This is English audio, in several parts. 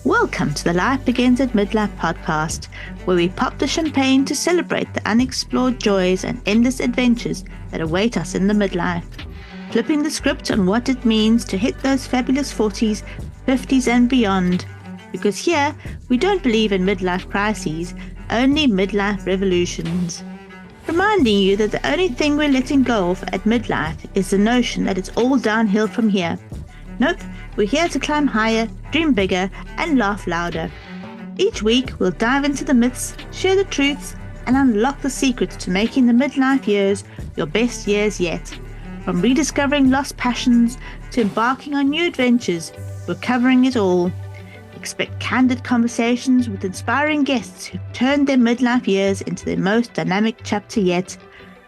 Welcome to the Life Begins at Midlife podcast, where we pop the champagne to celebrate the unexplored joys and endless adventures that await us in the midlife. Flipping the script on what it means to hit those fabulous 40s, 50s and beyond. Because here, we don't believe in midlife crises, only midlife revolutions. Reminding you that the only thing we're letting go of at midlife is the notion that it's all downhill from here. Nope, we're here to climb higher, dream bigger, and laugh louder. Each week, we'll dive into the myths, share the truths, and unlock the secrets to making the midlife years your best years yet. From rediscovering lost passions to embarking on new adventures, we're covering it all. Expect candid conversations with inspiring guests who've turned their midlife years into their most dynamic chapter yet.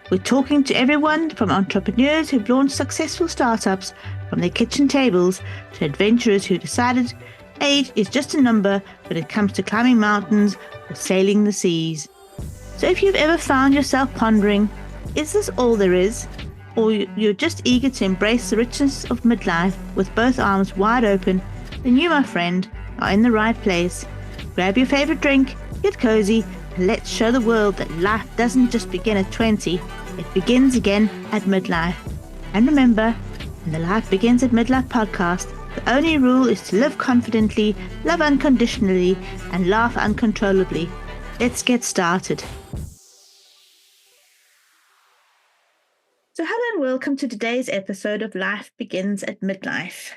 We're talking to everyone from entrepreneurs who've launched successful startups from their kitchen tables to adventurers who decided age is just a number when it comes to climbing mountains or sailing the seas. So if you've ever found yourself pondering, is this all there is? Or you're just eager to embrace the richness of midlife with both arms wide open, then you, my friend, are in the right place. Grab your favorite drink, get cozy, and let's show the world that life doesn't just begin at 20, it begins again at midlife. And remember, in the Life Begins at Midlife podcast, the only rule is to live confidently, love unconditionally, and laugh uncontrollably. Let's get started. So hello and welcome to today's episode of Life Begins at Midlife.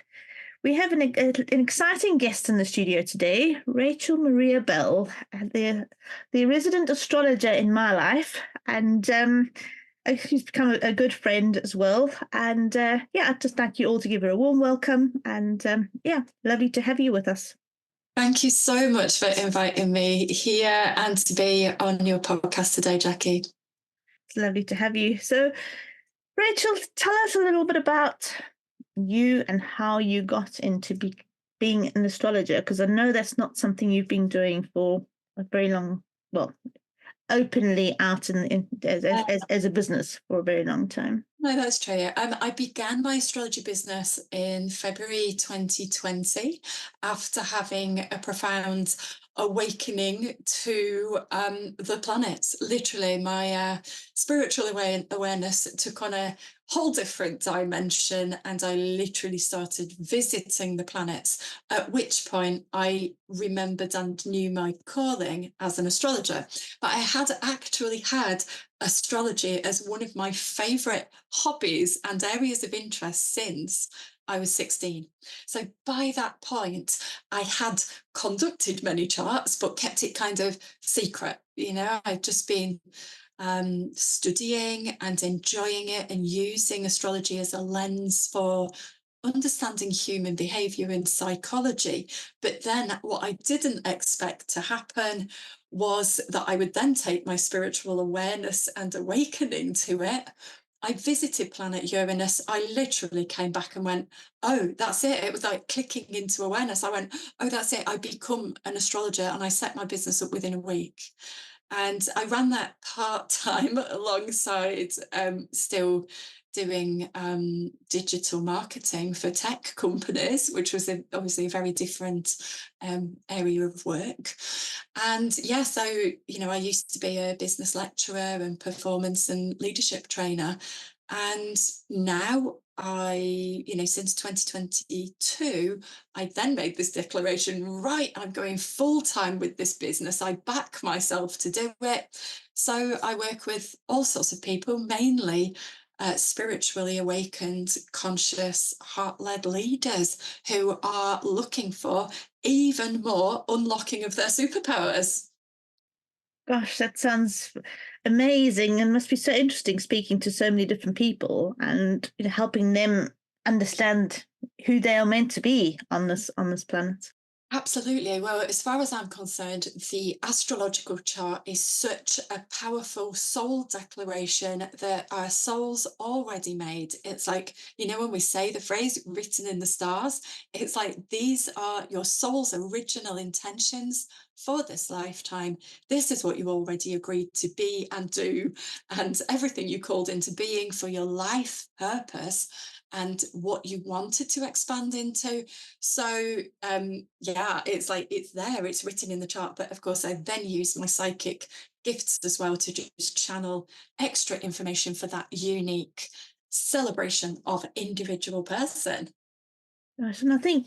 We have an exciting guest in the studio today, Rachel Maria Bell, the resident astrologer in my life, and she's become a good friend as well. And I'd just like you all to give her a warm welcome. And lovely to have you with us. Thank you so much for inviting me here and to be on your podcast today, Jackie. It's lovely to have you. So, Rachel, tell us a little bit about you and how you got into being an astrologer, because I know that's not something you've been doing for a very long, openly out as a business for a very long time. No, that's true. I began my astrology business in February 2020 after having a profound awakening to the planets. Literally, my spiritual awareness took on a whole different dimension, and I literally started visiting the planets, at which point I remembered and knew my calling as an astrologer. But I had actually had astrology as one of my favourite hobbies and areas of interest since I was 16. So by that point, I had conducted many charts, but kept it kind of secret. You know, I'd just been studying and enjoying it and using astrology as a lens for understanding human behaviour and psychology. But then what I didn't expect to happen was that I would then take my spiritual awareness and awakening to it. I visited planet Uranus. I literally came back and went, oh, that's it. It was like clicking into awareness. I went, oh, that's it. I become an astrologer, and I set my business up within a week. And I ran that part-time alongside still doing digital marketing for tech companies, which was obviously a very different area of work. And yeah, so, you know, I used to be a business lecturer and performance and leadership trainer. And now since 2022, I then made this declaration, right, I'm going full time with this business. I back myself to do it. So I work with all sorts of people, mainly spiritually awakened, conscious, heart-led leaders who are looking for even more unlocking of their superpowers. Gosh, that sounds amazing, and must be so interesting speaking to so many different people and helping them understand who they are meant to be on this planet. Absolutely. Well, as far as I'm concerned, the astrological chart is such a powerful soul declaration that our soul's already made. It's like, you know, when we say the phrase written in the stars, it's like these are your soul's original intentions for this lifetime. This is what you already agreed to be and do, and everything you called into being for your life purpose and what you wanted to expand into. So, yeah, it's like it's there, it's written in the chart. But of course, I then use my psychic gifts as well to just channel extra information for that unique celebration of individual person. Gosh, and I think,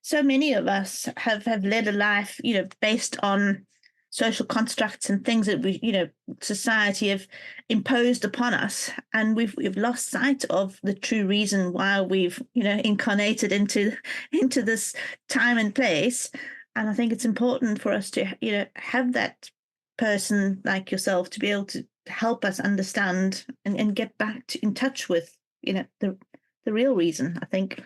so many of us have led a life, based on social constructs and things that society have imposed upon us. And we've lost sight of the true reason why we've, incarnated into this time and place. And I think it's important for us to, have that person like yourself to be able to help us understand and get back in touch with, the real reason, I think.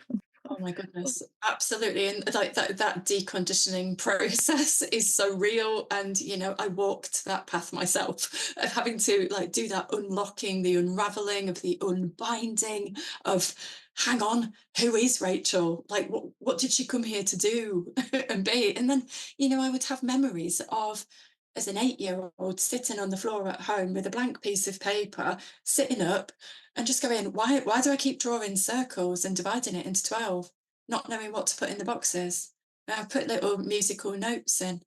Oh my goodness, absolutely. And like that deconditioning process is so real. And I walked that path myself of having to like do that unlocking, the unraveling of the unbinding of hang on, who is Rachel? Like what did she come here to do and be? And then, I would have memories of as an 8-year-old sitting on the floor at home with a blank piece of paper, sitting up and just going, why do I keep drawing circles and dividing it into 12, not knowing what to put in the boxes? I put little musical notes in.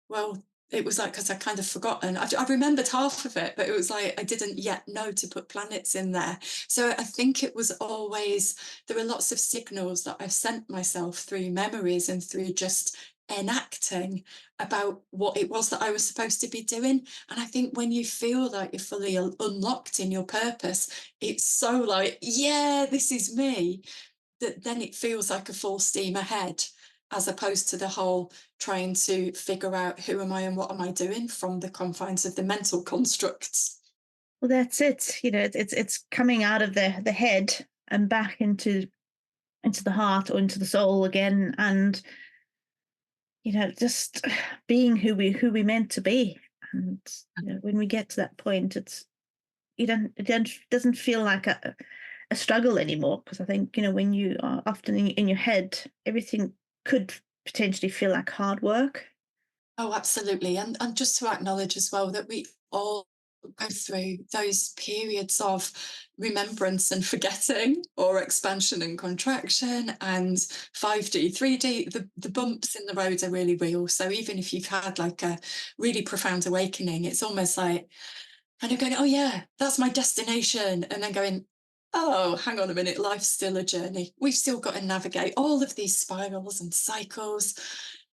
Well, it was like because I kind of forgotten. I remembered half of it, but it was like I didn't yet know to put planets in there. So I think it was always, there were lots of signals that I've sent myself through memories and through just enacting about what it was that I was supposed to be doing. And I think when you feel like you're fully unlocked in your purpose, it's so like, yeah, this is me, that then it feels like a full steam ahead, as opposed to the whole trying to figure out who am I and what am I doing from the confines of the mental constructs. Well, that's it. It's coming out of the head and back into the heart or into the soul again, and just being who we meant to be. And when we get to that point, it's it doesn't feel like a struggle anymore, because I think when you are often in your head, everything could potentially feel like hard work. Oh, absolutely. And just to acknowledge as well that we all go through those periods of remembrance and forgetting, or expansion and contraction, and 5D, 3D, the bumps in the road are really real. So even if you've had like a really profound awakening, it's almost like kind of going, oh yeah, that's my destination. And then going, oh, hang on a minute, life's still a journey. We've still got to navigate all of these spirals and cycles,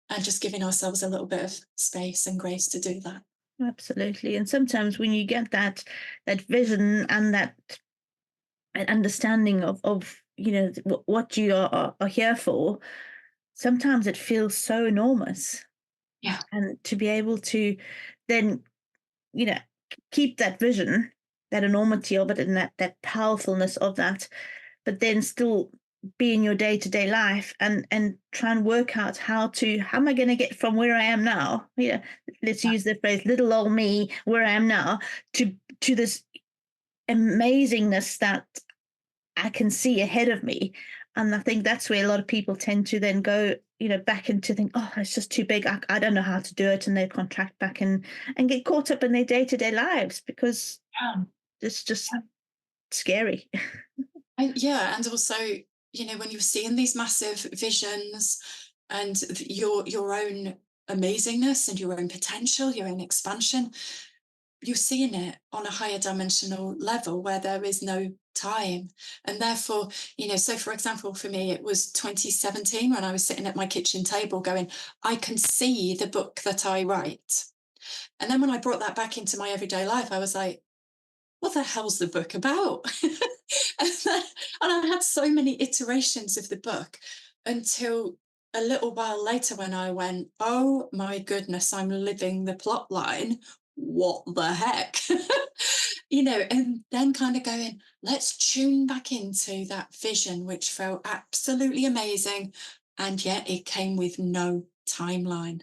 and just giving ourselves a little bit of space and grace to do that. Absolutely. And sometimes when you get that vision and that an understanding of what you are here for, sometimes it feels so enormous. Yeah. And to be able to then you know keep that vision, that enormity of it, and that powerfulness of that, but then still be in your day-to-day life and try and work out how am I going to get from where I am now, let's Yeah. use the phrase little old me, where I am now, to this amazingness that I can see ahead of me. And I think that's where a lot of people tend to then go, back into think, oh, it's just too big. I don't know how to do it. And they contract back and get caught up in their day to day lives because Yeah. it's just scary. Yeah. And also, when you're seeing these massive visions and your own amazingness and your own potential, your own expansion, you're seeing it on a higher dimensional level where there is no time. And therefore, so for example, for me, it was 2017 when I was sitting at my kitchen table going, I can see the book that I write. And then when I brought that back into my everyday life, I was like, what the hell's the book about? And I had so many iterations of the book until a little while later when I went, oh my goodness, I'm living the plot line. What the heck? And then kind of going, let's tune back into that vision, which felt absolutely amazing. And yet it came with no timeline.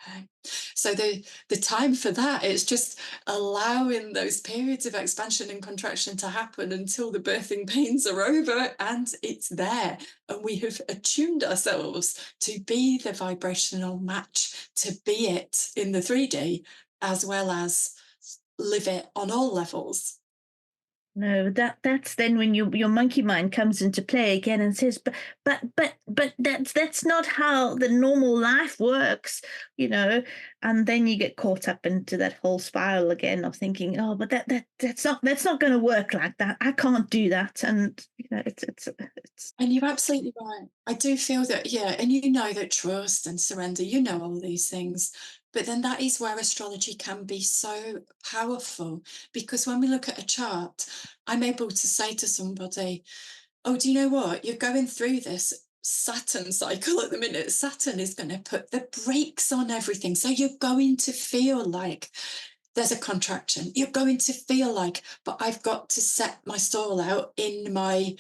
Okay. So the time for that is just allowing those periods of expansion and contraction to happen until the birthing pains are over and it's there. And we have attuned ourselves to be the vibrational match, to be it in the 3D, as well as live it on all levels. No, that's then when your monkey mind comes into play again and says, but that's not how the normal life works, you know. And then you get caught up into that whole spiral again of thinking, oh, but that's not going to work like that. I can't do that, and it's And you're absolutely right. I do feel that, yeah, and you know that trust and surrender, you know all these things. But then that is where astrology can be so powerful, because when we look at a chart, I'm able to say to somebody, oh, do you know what? You're going through this Saturn cycle at the minute. Saturn is going to put the brakes on everything. So you're going to feel like there's a contraction. You're going to feel like, but I've got to set my stall out in my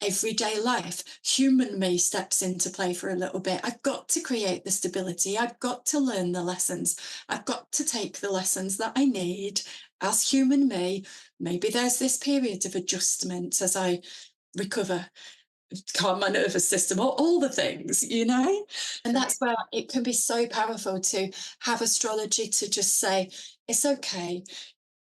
everyday life. Human me steps into play for a little bit. I've got to create the stability. I've got to learn the lessons. I've got to take the lessons that I need as human me. Maybe there's this period of adjustment as I recover, calm my nervous system, all the things, you know? And that's where it can be so powerful to have astrology to just say, it's okay.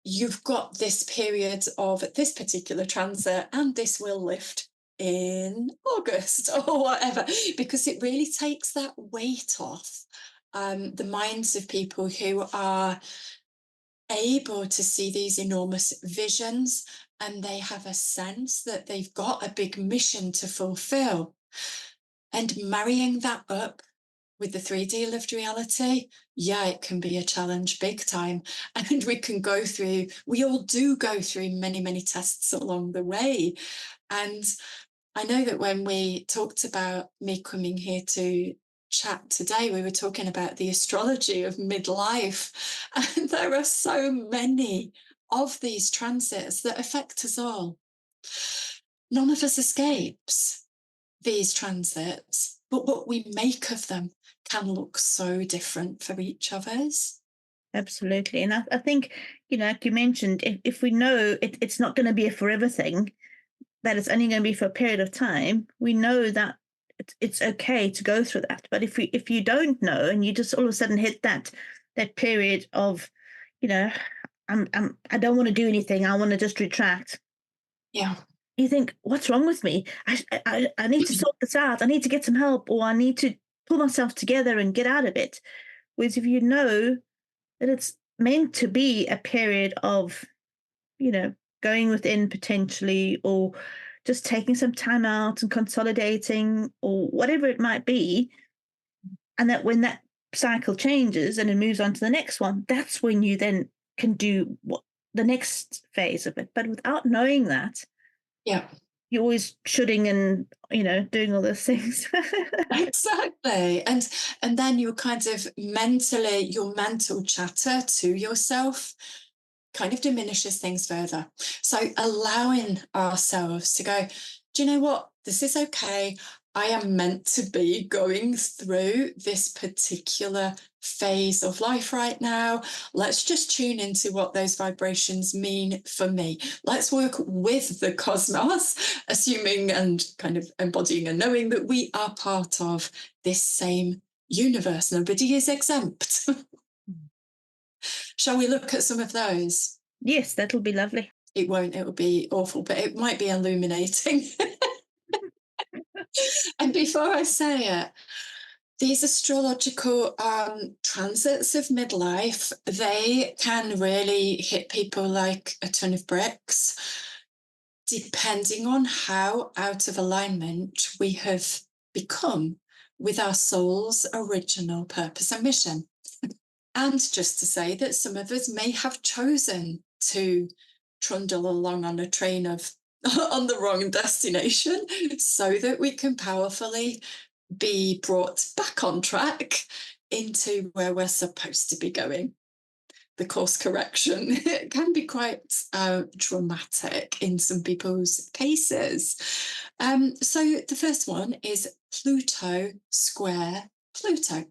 You've got this period of this particular transit and this will lift in August or whatever, because it really takes that weight off the minds of people who are able to see these enormous visions and they have a sense that they've got a big mission to fulfill. And marrying that up with the 3D lived reality, yeah, it can be a challenge big time. And we all do go through many, many tests along the way. And I know that when we talked about me coming here to chat today, we were talking about the astrology of midlife. And there are so many of these transits that affect us all. None of us escapes these transits, but what we make of them can look so different for each of us. absolutely. And I think, like you mentioned, if we know it's not going to be a forever thing, that it's only going to be for a period of time, we know that it's okay to go through that. But if you don't know and you just all of a sudden hit that period of, you know, I don't want to do anything, I want to just retract. Yeah. You think, what's wrong with me? I need to sort this out. I need to get some help, or I need to pull myself together and get out of it. Whereas if you know that it's meant to be a period of, going within potentially, or just taking some time out and consolidating, or whatever it might be, and that when that cycle changes and it moves on to the next one, that's when you then can do what the next phase of it. But without knowing that, Yeah. you're always shooting and doing all those things. Exactly. And then you're kind of your mental chatter to yourself kind of diminishes things further. So allowing ourselves to go, do you know what? This is okay. I am meant to be going through this particular phase of life right now. Let's just tune into what those vibrations mean for me. Let's work with the cosmos, assuming and kind of embodying and knowing that we are part of this same universe. Nobody is exempt. Shall we look at some of those? Yes, that'll be lovely. It won't, it will be awful, but it might be illuminating. And before I say it, these astrological transits of midlife, they can really hit people like a ton of bricks, depending on how out of alignment we have become with our soul's original purpose and mission. And just to say that some of us may have chosen to trundle along on a train of on the wrong destination so that we can powerfully be brought back on track into where we're supposed to be going. The course correction can be quite dramatic in some people's cases. So the first one is Pluto square Pluto.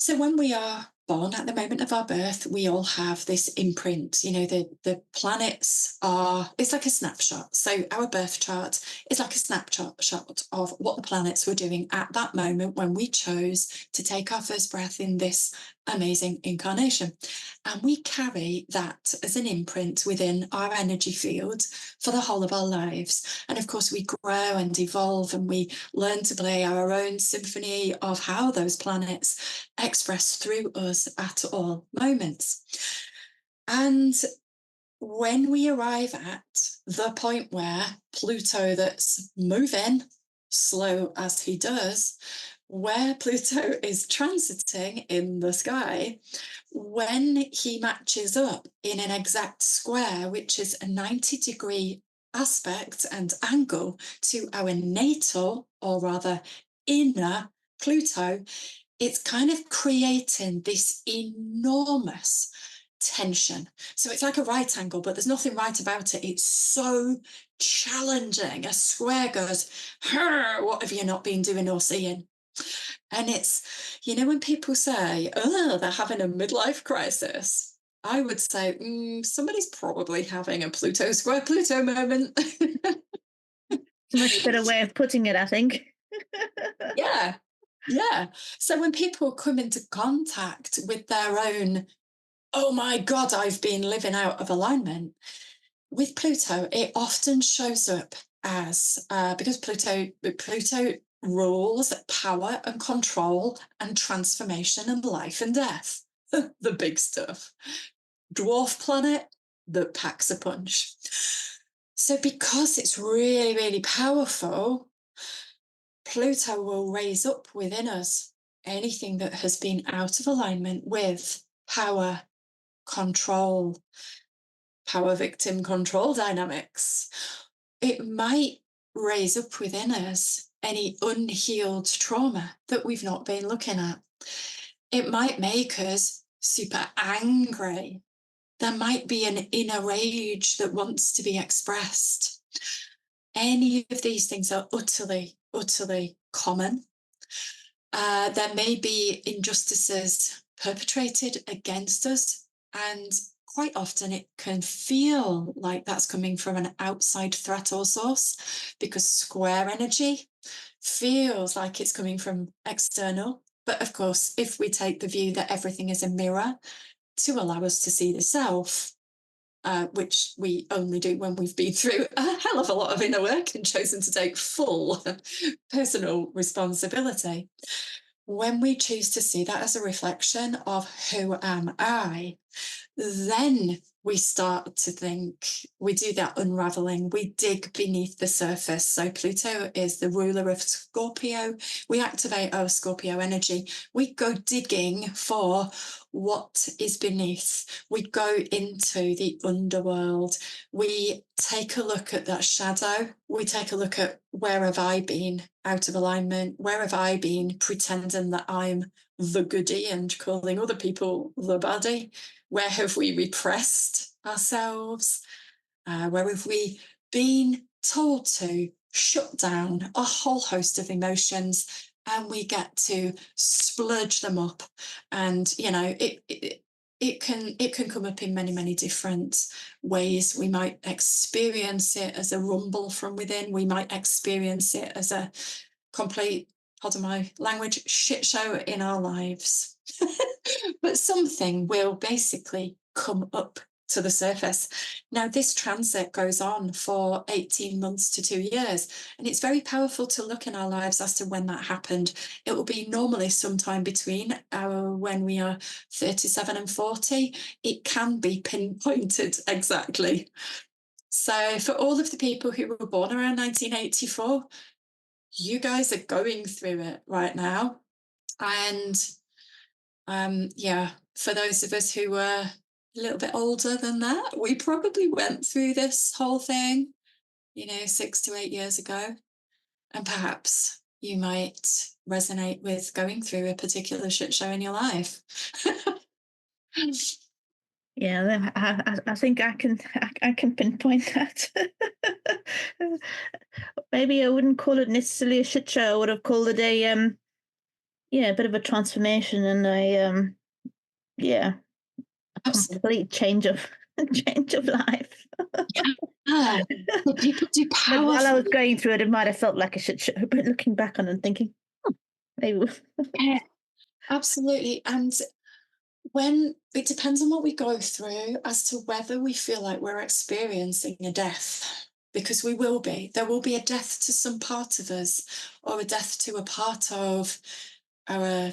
So when we are born at the moment of our birth, we all have this imprint. The planets are, it's like a snapshot. So our birth chart is like a snapshot of what the planets were doing at that moment when we chose to take our first breath in this amazing incarnation. And we carry that as an imprint within our energy field for the whole of our lives. And of course, we grow and evolve, and we learn to play our own symphony of how those planets express through us at all moments. And when we arrive at the point where Pluto, that's moving slow as he does, where Pluto is transiting in the sky, when he matches up in an exact square, which is a 90-degree aspect and angle to our natal, or rather inner Pluto, it's kind of creating this enormous tension. So it's like a right angle, but there's nothing right about it. It's so challenging. A square goes, what have you not been doing or seeing? And it's, when people say, oh, they're having a midlife crisis, I would say, somebody's probably having a Pluto square Pluto moment. It's a much better way of putting it, I think. Yeah. So when people come into contact with their own, oh my God, I've been living out of alignment, with Pluto, it often shows up as, because Pluto rules power and control and transformation and life and death, the big stuff. Dwarf planet that packs a punch. So because it's really, really powerful, Pluto will raise up within us anything that has been out of alignment with power, control, power victim control dynamics. It might raise up within us any unhealed trauma that we've not been looking at. It might make us super angry. There might be an inner rage that wants to be expressed. Any of these things are utterly, utterly common. There may be injustices perpetrated against us, and quite often it can feel like that's coming from an outside threat or source, because square energy feels like it's coming from external. But of course, if we take the view that everything is a mirror to allow us to see the self, which we only do when we've been through a hell of a lot of inner work and chosen to take full personal responsibility, when we choose to see that as a reflection of who am I, then we start to think, we do that unraveling, we dig beneath the surface. So Pluto is the ruler of Scorpio. We activate our Scorpio energy. We go digging for what is beneath. We go into the underworld. We take a look at that shadow. We take a look at, where have I been out of alignment? Where have I been pretending that I'm the goodie and calling other people the baddie? Where have we repressed ourselves? Where have we been told to shut down a whole host of emotions, and we get to splurge them up? And it can come up in many, many different ways. We might experience it as a rumble from within. We might experience it as a complete, pardon my language, shit show in our lives. But something will basically come up to the surface. Now, this transit goes on for 18 months to 2 years, and it's very powerful to look in our lives as to when that happened. It will be normally sometime between when we are 37 and 40. It can be pinpointed exactly. So for all of the people who were born around 1984, you guys are going through it right now. And for those of us who were a little bit older than that, we probably went through this whole thing, 6 to 8 years ago. And perhaps you might resonate with going through a particular shit show in your life. Yeah, I think I can pinpoint that. Maybe I wouldn't call it necessarily a shit show. I would have called it Yeah, a bit of a transformation and yeah, Absolutely. complete change of change of life. Yeah. But people do But while I powerful. was going through it, it might have felt like a shit show, but looking back on it and thinking, "Oh, maybe." Yeah, absolutely. And when it depends on what we go through as to whether we feel like we're experiencing a death, because we will be. There will be a death to some part of us, or a death to a part of our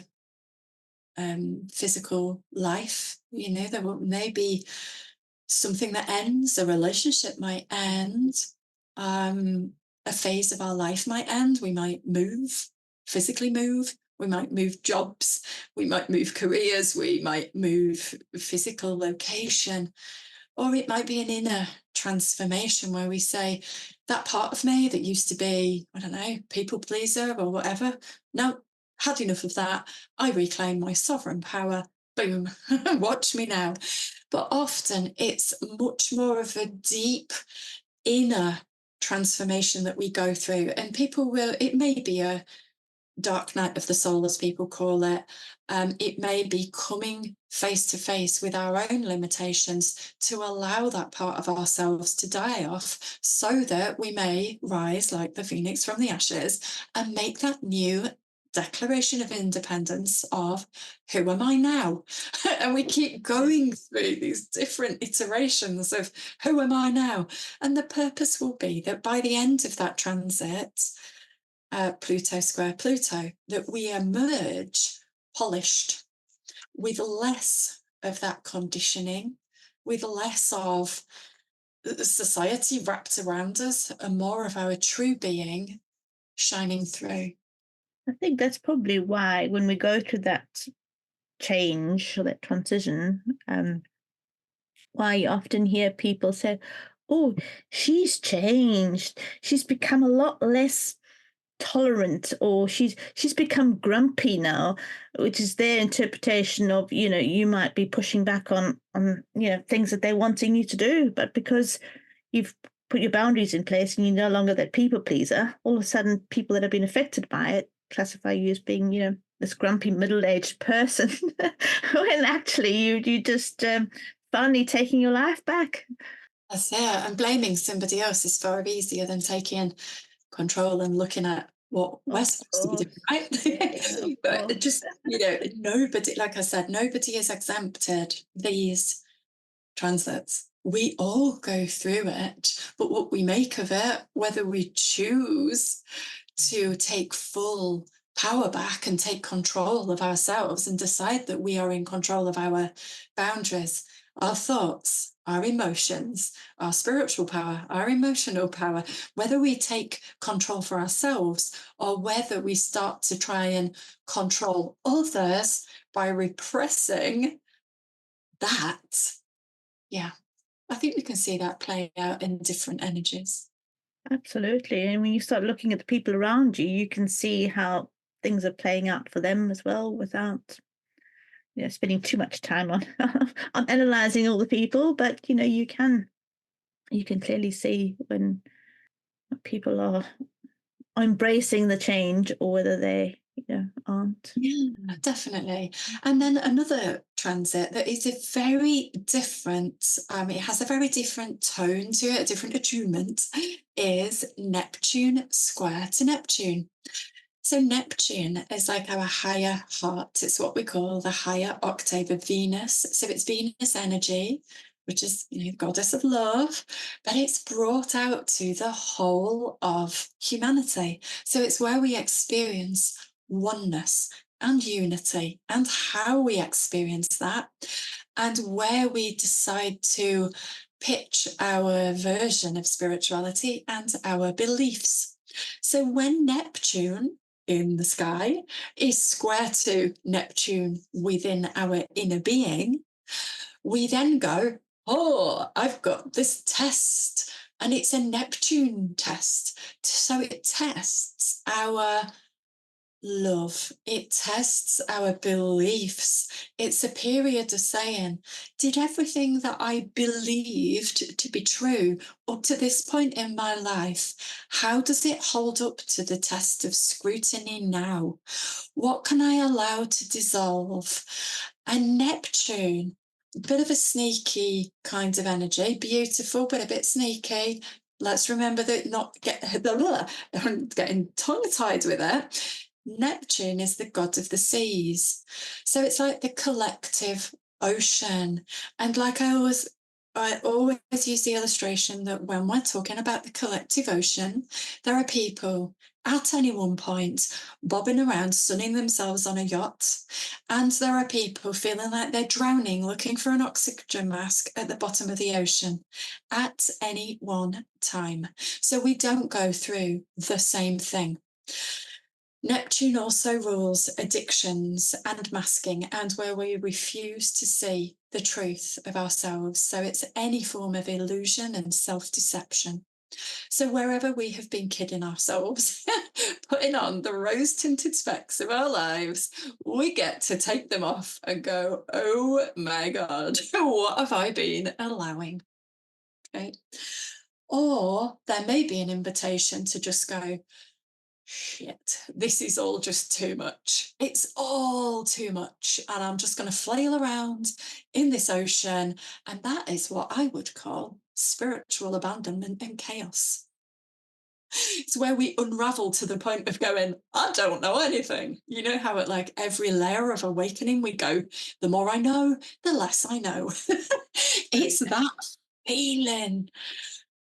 physical life. There may be something that ends, a relationship might end, um, a phase of our life might end. We might move, physically move. We might move jobs. We might move careers. We might move physical location. Or it might be an inner transformation where we say, that part of me that used to be, I don't know, people pleaser or whatever, no, had enough of that. I reclaim my sovereign power. Boom, watch me now. But often it's much more of a deep inner transformation that we go through. And people will, it may be a dark night of the soul, as people call it. It may be coming face to face with our own limitations to allow that part of ourselves to die off so that we may rise like the phoenix from the ashes and make that new declaration of independence of who am I now? And we keep going through these different iterations of who am I now? And the purpose will be that by the end of that transit, Pluto square Pluto, that we emerge polished with less of that conditioning, with less of society wrapped around us, and more of our true being shining through. I think that's probably why when we go through that change or that transition, why you often hear people say, "Oh, she's changed. She's become a lot less tolerant, or she's become grumpy now," which is their interpretation of, you might be pushing back on things that they're wanting you to do, but because you've put your boundaries in place and you're no longer that people pleaser, all of a sudden people that have been affected by it classify you as being, this grumpy middle-aged person, when actually you just finally taking your life back. That's it. And blaming somebody else is far easier than taking control and looking at what we're Of supposed to be doing, course. Yeah, of right? But course. just, nobody, like I said, nobody is exempted these transits. We all go through it, but what we make of it, whether we choose to take full power back and take control of ourselves and decide that we are in control of our boundaries, our thoughts, our emotions, our spiritual power, our emotional power, whether we take control for ourselves or whether we start to try and control others by repressing that, yeah, I think we can see that play out in different energies. Absolutely. And when you start looking at the people around you, you can see how things are playing out for them as well without, spending too much time on on analyzing all the people. But you can clearly see when people are embracing the change or whether they, aren't. Yeah, definitely. And then another transit that is a very different, it has a very different tone to it, a different attunement, is Neptune square to Neptune. So Neptune is like our higher heart. It's what we call the higher octave of Venus. So it's Venus energy, which is, the goddess of love, but it's brought out to the whole of humanity. So it's where we experience oneness and unity and how we experience that and where we decide to pitch our version of spirituality and our beliefs. So when Neptune in the sky is square to Neptune within our inner being, we then go, oh, I've got this test. And it's a Neptune test. So it tests our love. It tests our beliefs. It's a period of saying, did everything that I believed to be true up to this point in my life, how does it hold up to the test of scrutiny now? What can I allow to dissolve? And Neptune, a bit of a sneaky kind of energy, beautiful, but a bit sneaky. Let's remember that I'm getting tongue-tied with it. Neptune is the god of the seas. So it's like the collective ocean. And like I always use the illustration that when we're talking about the collective ocean, there are people at any one point bobbing around, sunning themselves on a yacht. And there are people feeling like they're drowning, looking for an oxygen mask at the bottom of the ocean at any one time. So we don't go through the same thing. Neptune also rules addictions and masking, and where we refuse to see the truth of ourselves. So it's any form of illusion and self-deception. So wherever we have been kidding ourselves, putting on the rose-tinted specs of our lives, we get to take them off and go, oh my God, what have I been allowing? Okay. Or there may be an invitation to just go, shit, this is all just too much. It's all too much. And I'm just going to flail around in this ocean. And that is what I would call spiritual abandonment and chaos. It's where we unravel to the point of going, I don't know anything. You know how at like every layer of awakening we go, the more I know, the less I know. It's that feeling.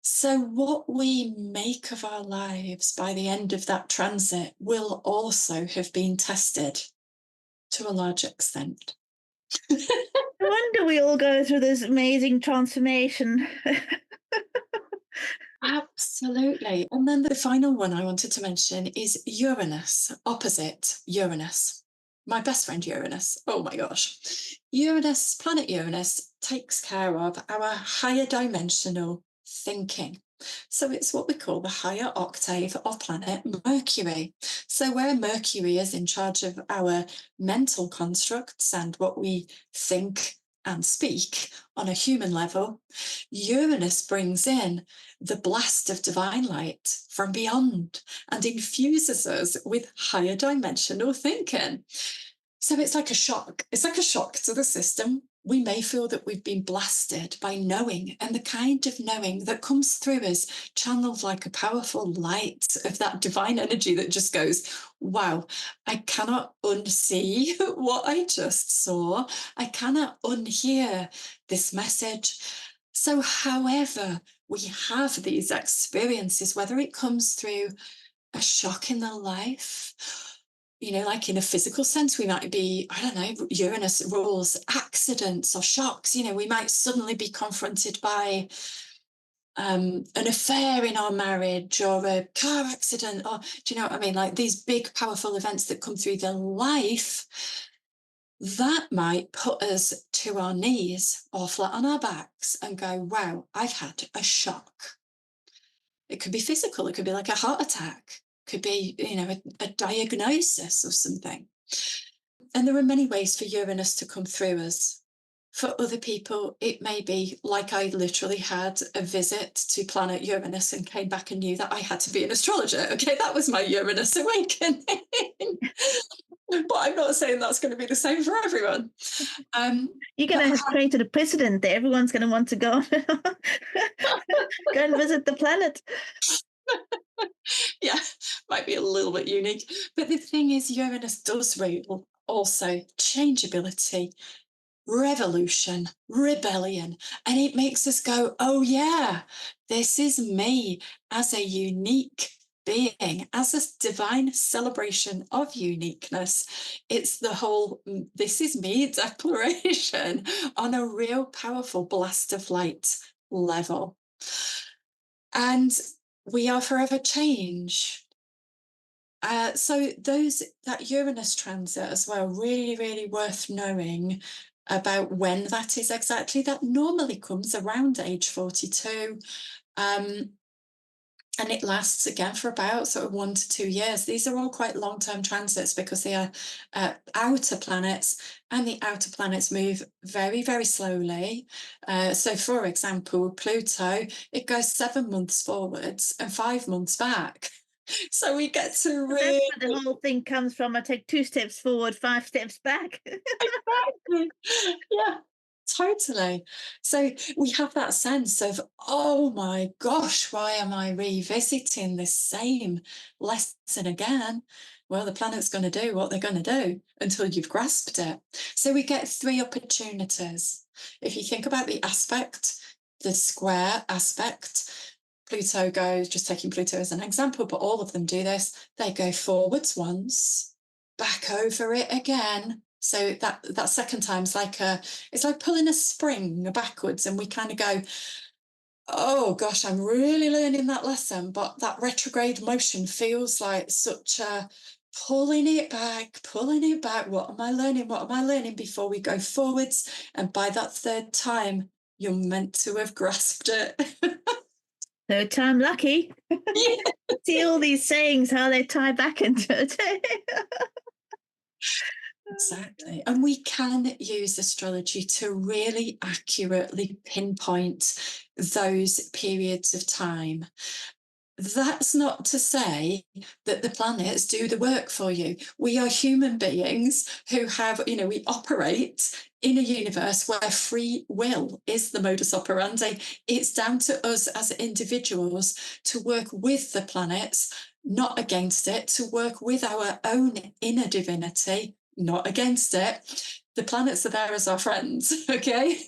So what we make of our lives by the end of that transit will also have been tested to a large extent. No wonder we all go through this amazing transformation. Absolutely. And then the final one I wanted to mention is Uranus, opposite Uranus. My best friend Uranus. Oh my gosh. Uranus, planet Uranus, takes care of our higher dimensional thinking. So it's what we call the higher octave of planet Mercury. So where Mercury is in charge of our mental constructs and what we think and speak on a human level, Uranus brings in the blast of divine light from beyond and infuses us with higher dimensional thinking. So it's like a shock. It's like a shock to the system. We may feel that we've been blasted by knowing, and the kind of knowing that comes through us channeled like a powerful light of that divine energy that just goes, wow, I cannot unsee what I just saw. I cannot unhear this message. So however we have these experiences, whether it comes through a shock in their life, you know, like in a physical sense, we might be, I don't know, Uranus rules accidents or shocks. You know, we might suddenly be confronted by an affair in our marriage or a car accident, or do you know what I mean? Like these big, powerful events that come through the life, that might put us to our knees or flat on our backs and go, wow, I've had a shock. It could be physical. It could be like a heart attack. It could be, you know, a diagnosis of something. And there are many ways for Uranus to come through us. For other people, it may be like I literally had a visit to planet Uranus and came back and knew that I had to be an astrologer. Okay, that was my Uranus awakening. But I'm not saying that's going to be the same for everyone. You're going to have created a precedent there. Everyone's going to want to go go and visit the planet. Yeah, might be a little bit unique. But the thing is, Uranus does rule also changeability, revolution, rebellion. And it makes us go, oh, yeah, this is me as a unique being, as a divine celebration of uniqueness. It's the whole this is me declaration on a real powerful blast of light level. And we are forever changed. So that Uranus transit as well, really, really worth knowing about when that is exactly. That normally comes around age 42. And it lasts again for about sort of 1 to 2 years. These are all quite long-term transits because they are outer planets, and the outer planets move very, very slowly. So, for example, Pluto, it goes 7 months forwards and 5 months back. So we get to But that's really where the whole thing comes from. I take 2 steps forward, 5 steps back. exactly. Yeah, totally. So we have that sense of, oh my gosh, why am I revisiting this same lesson again? Well, the planet's going to do what they're going to do until you've grasped it. So we get 3 opportunities. If you think about the aspect, the square aspect, Pluto goes, just taking Pluto as an example, but all of them do this, they go forwards once, back over it again. So that second time is it's like pulling a spring backwards, and we kind of go, oh gosh, I'm really learning that lesson, but that retrograde motion feels like such a pulling it back, pulling it back. What am I learning? What am I learning before we go forwards? And by that third time, you're meant to have grasped it. Third time lucky. Yeah. See all these sayings, how they tie back into it. Exactly. And we can use astrology to really accurately pinpoint those periods of time. That's not to say that the planets do the work for you. We are human beings who have, we operate in a universe where free will is the modus operandi. It's down to us as individuals to work with the planets, not against it, to work with our own inner divinity, not against it. The planets are there as our friends, okay?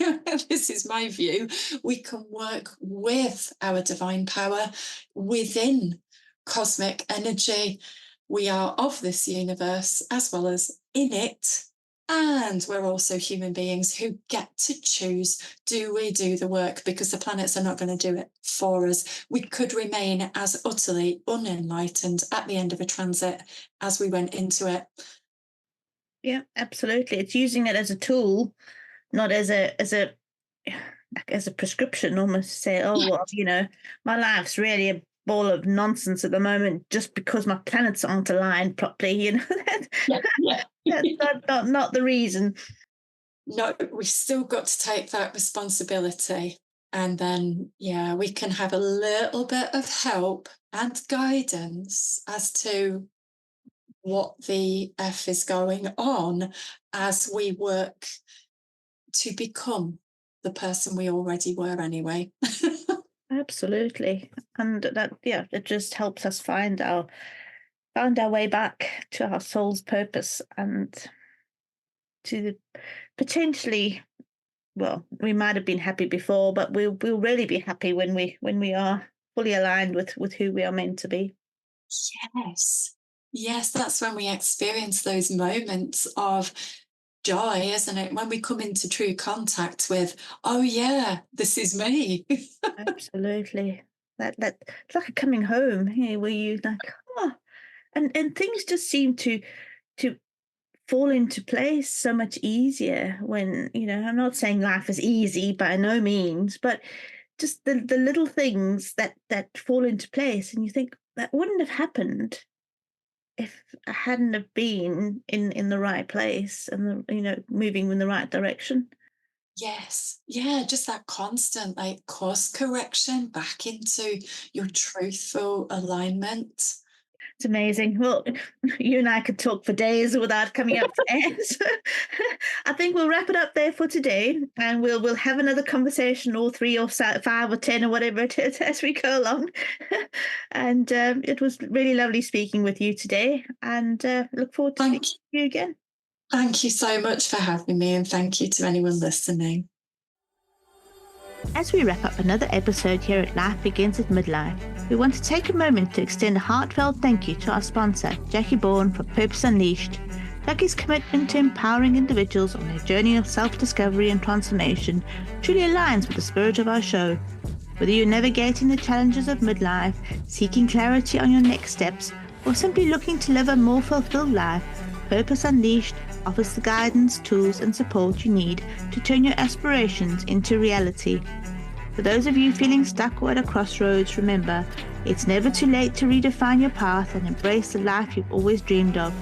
This is my view. We can work with our divine power within cosmic energy. We are of this universe as well as in it. And we're also human beings who get to choose, do we do the work? Because the planets are not going to do it for us. We could remain as utterly unenlightened at the end of a transit as we went into it. Yeah, absolutely. It's using it as a tool, not as a prescription, almost to say, oh well, my life's really a ball of nonsense at the moment just because my planets aren't aligned properly. That's not the reason. No, we've still got to take that responsibility. And then, we can have a little bit of help and guidance as to what the F is going on as we work to become the person we already were anyway. Absolutely. And that, it just helps us find our way back to our soul's purpose and to potentially, well, we might have been happy before, but we'll really be happy when we are fully aligned with who we are meant to be. Yes, that's when we experience those moments of joy, isn't it? When we come into true contact with, oh yeah, this is me. Absolutely. That it's like a coming home here, where you like, oh, and things just seem to fall into place so much easier when, I'm not saying life is easy by no means, but just the little things that fall into place, and you think that wouldn't have happened if I hadn't have been in the right place and moving in the right direction. Yes. Yeah, just that constant course correction back into your truthful alignment. It's amazing. Well, you and I could talk for days without coming up to ends. I think we'll wrap it up there for today, and we'll have another conversation, or 3 or 5 or 10 or whatever it is, as we go along. And it was really lovely speaking with you today, and look forward to speaking to you again. Thank you so much for having me, and thank you to anyone listening. As we wrap up another episode here at Life Begins at Midlife, we want to take a moment to extend a heartfelt thank you to our sponsor, Jackie Bourne from Purpose Unleashed. Jackie's commitment to empowering individuals on their journey of self-discovery and transformation truly aligns with the spirit of our show. Whether you're navigating the challenges of midlife, seeking clarity on your next steps, or simply looking to live a more fulfilled life, Purpose Unleashed offers the guidance, tools, and support you need to turn your aspirations into reality. For those of you feeling stuck or at a crossroads, remember, it's never too late to redefine your path and embrace the life you've always dreamed of.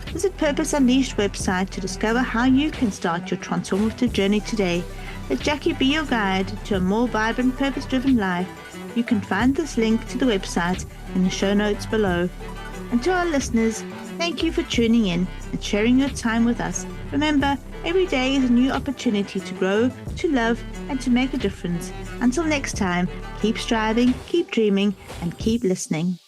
Visit Purpose Unleashed website to discover how you can start your transformative journey today. Let Jackie be your guide to a more vibrant, purpose-driven life. You can find this link to the website in the show notes below. And to our listeners, thank you for tuning in and sharing your time with us. Remember, every day is a new opportunity to grow, to love, and to make a difference. Until next time, keep striving, keep dreaming, and keep listening.